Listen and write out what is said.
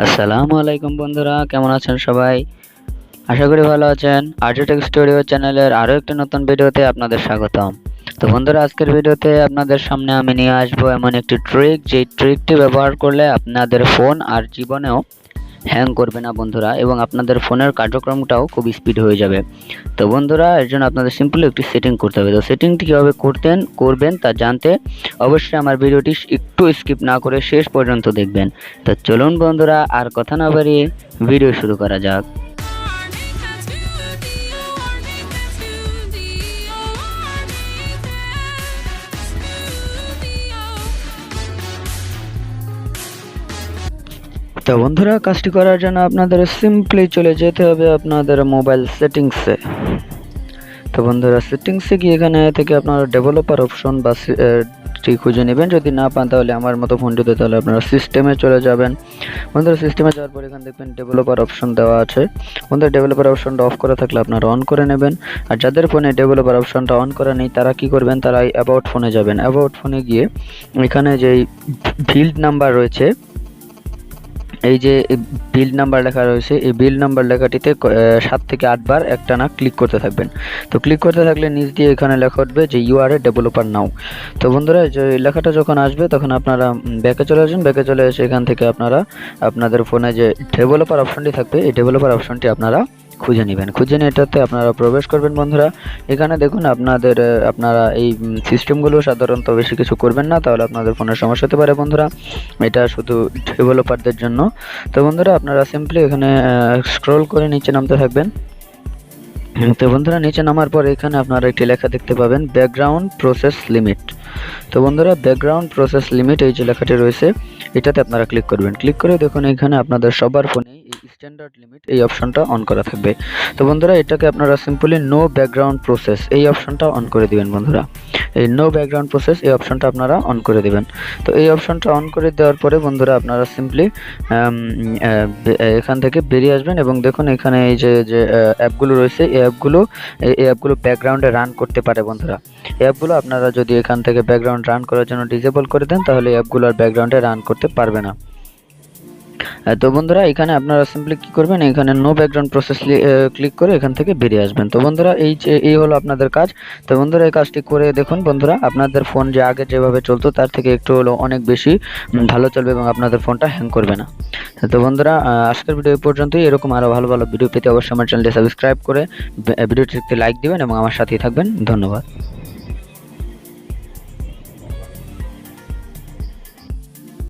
আসসালামু আলাইকুম বন্ধুরা, কেমন আছেন সবাই? আশা করি ভালো আছেন। আর্টেটেক স্টুডিও চ্যানেলের আরও একটি নতুন ভিডিওতে আপনাদের স্বাগতম। তো বন্ধুরা, আজকের ভিডিওতে আপনাদের সামনে আমি নিয়ে আসবো এমন একটি ট্রিক, যেই ট্রিকটি ব্যবহার করলে আপনাদের ফোন আর জীবনেও হ্যাং করবে না বন্ধুরা, এবং আপনাদের ফোনের কার্যক্রমটাও খুব স্পিড হয়ে যাবে। তো বন্ধুরা, এর জন্য আপনাদের সিম্পলি একটি সেটিং করতে হবে। তো সেটিংটি কীভাবে করবেন তা জানতে অবশ্যই আমার ভিডিওটি একটু স্কিপ না করে শেষ পর্যন্ত দেখবেন। তো চলুন বন্ধুরা, আর কথা না বাড়িয়ে ভিডিও শুরু করা যাক। তো বন্ধুরা, কাজটি করার জন্য আপনাদের সিম্পলি চলে যেতে হবে আপনাদের মোবাইল সেটিংসে। তো বন্ধুরা, সেটিংসে গিয়ে এখানে থেকে আপনারা ডেভেলপার অপশন বা খুঁজে নেবেন। যদি না পান তাহলে আমার মতো ফোনটিতে, তাহলে আপনারা সিস্টেমে চলে যাবেন। বন্ধুরা, সিস্টেমে যাওয়ার পর এখানে দেখবেন ডেভেলপার অপশন দেওয়া আছে। বন্ধুরা, ডেভেলপার অপশনটা অফ করা থাকলে আপনারা অন করে নেবেন। আর যাদের ফোনে ডেভেলপার অপশনটা অন করা নেই তারা কি করবেন, তারা অ্যাবাউট ফোনে যাবেন। অ্যাবাউট ফোনে গিয়ে এখানে যে বিল্ড নাম্বার রয়েছে, এই যে বিল্ড নাম্বার লেখা রয়েছে, এই বিল্ড নাম্বার লেখাটিতে 7 থেকে 8 বার একটানা ক্লিক করতে থাকবেন। তো ক্লিক করতে থাকলে নিচ দিয়ে এখানে লেখা উঠবে যে ইউ আর এ ডেভেলপার নাও। তো বন্ধুরা, যে লেখাটা যখন আসবে তখন আপনারা ব্যাকে চলে আসবেন। ব্যাকে চলে এসে এখান থেকে আপনারা আপনাদের ফোনে যে ডেভেলপার অপশনটি থাকবে, এই ডেভেলপার অপশনটি আপনারা খুঁজে নেবেন। খুঁজে নিয়ে এটাতে আপনারা প্রবেশ করবেন। বন্ধুরা, এখানে দেখুন আপনারা এই সিস্টেমগুলো সাধারণত বেশি কিছু করবেন না, তাহলে আপনাদের ফোনের সমস্যা হতে পারে। বন্ধুরা, এটা শুধু ডেভেলপারদের জন্য। তো বন্ধুরা, আপনারা সিম্পলি এখানে স্ক্রল করে নিচে নামতে থাকবেন। তো বন্ধুরা, নিচে নামার পর এখানে আপনারা একটি লেখা দেখতে পাবেন, ব্যাকগ্রাউন্ড প্রসেস লিমিট। তো বন্ধুরা, ব্যাকগ্রাউন্ড প্রসেস লিমিট, এই যে লেখাটি রয়েছে এটাতে আপনারা ক্লিক করবেন। ক্লিক করে দেখুন এখানে আপনাদের সবার ফোনে এই স্ট্যান্ডার্ড লিমিট এই অপশনটা অন করা থাকবে। তো বন্ধুরা, এটাকে আপনারা সিম্পলি নো ব্যাকগ্রাউন্ড প্রসেস এই অপশনটা অন করে দিবেন। বন্ধুরা, এই নো ব্যাকগ্রাউন্ড প্রসেস এই অপশনটা আপনারা অন করে দিবেন। তো এই অপশনটা অন করে দেওয়ার পরে বন্ধুরা, আপনারা সিম্পলি এখান থেকে বেরিয়ে আসবেন এবং দেখুন এখানে এই যে অ্যাপগুলো রয়েছে, এই অ্যাপগুলো ব্যাকগ্রাউন্ডে রান করতে পারে। বন্ধুরা, এই অ্যাপগুলো আপনারা যদি এখান থেকে ব্যাকগ্রাউন্ড রান করার জন্য ডিসেবল করে দেন তাহলে অ্যাপগুলো আর ব্যাকগ্রাউন্ডে রান করতে পারবে না। তো বন্ধুরা, এখানে আপনারা সিম্পলি কি করবেন, এখানে নো ব্যাকগ্রাউন্ড প্রসেস ক্লিক করে এখান থেকে বেরিয়ে আসবেন। তো বন্ধুরা, এই হলো আপনাদের কাজ। তো বন্ধুরা, এই কাজটি করে দেখুন বন্ধুরা, আপনাদের ফোন যে আগে যেভাবে চলতো তার থেকে একটু হলো অনেক বেশি ভালো চলবে এবং আপনাদের ফোনটা হ্যাং করবে না। তো বন্ধুরা, আজকের ভিডিও এই পর্যন্তই। এরকম আরও ভালো ভালো ভিডিও পেতে অবশ্যই আমার চ্যানেলটি সাবস্ক্রাইব করে ভিডিওটিতে লাইক দিবেন এবং আমার সাথেই থাকবেন। ধন্যবাদ।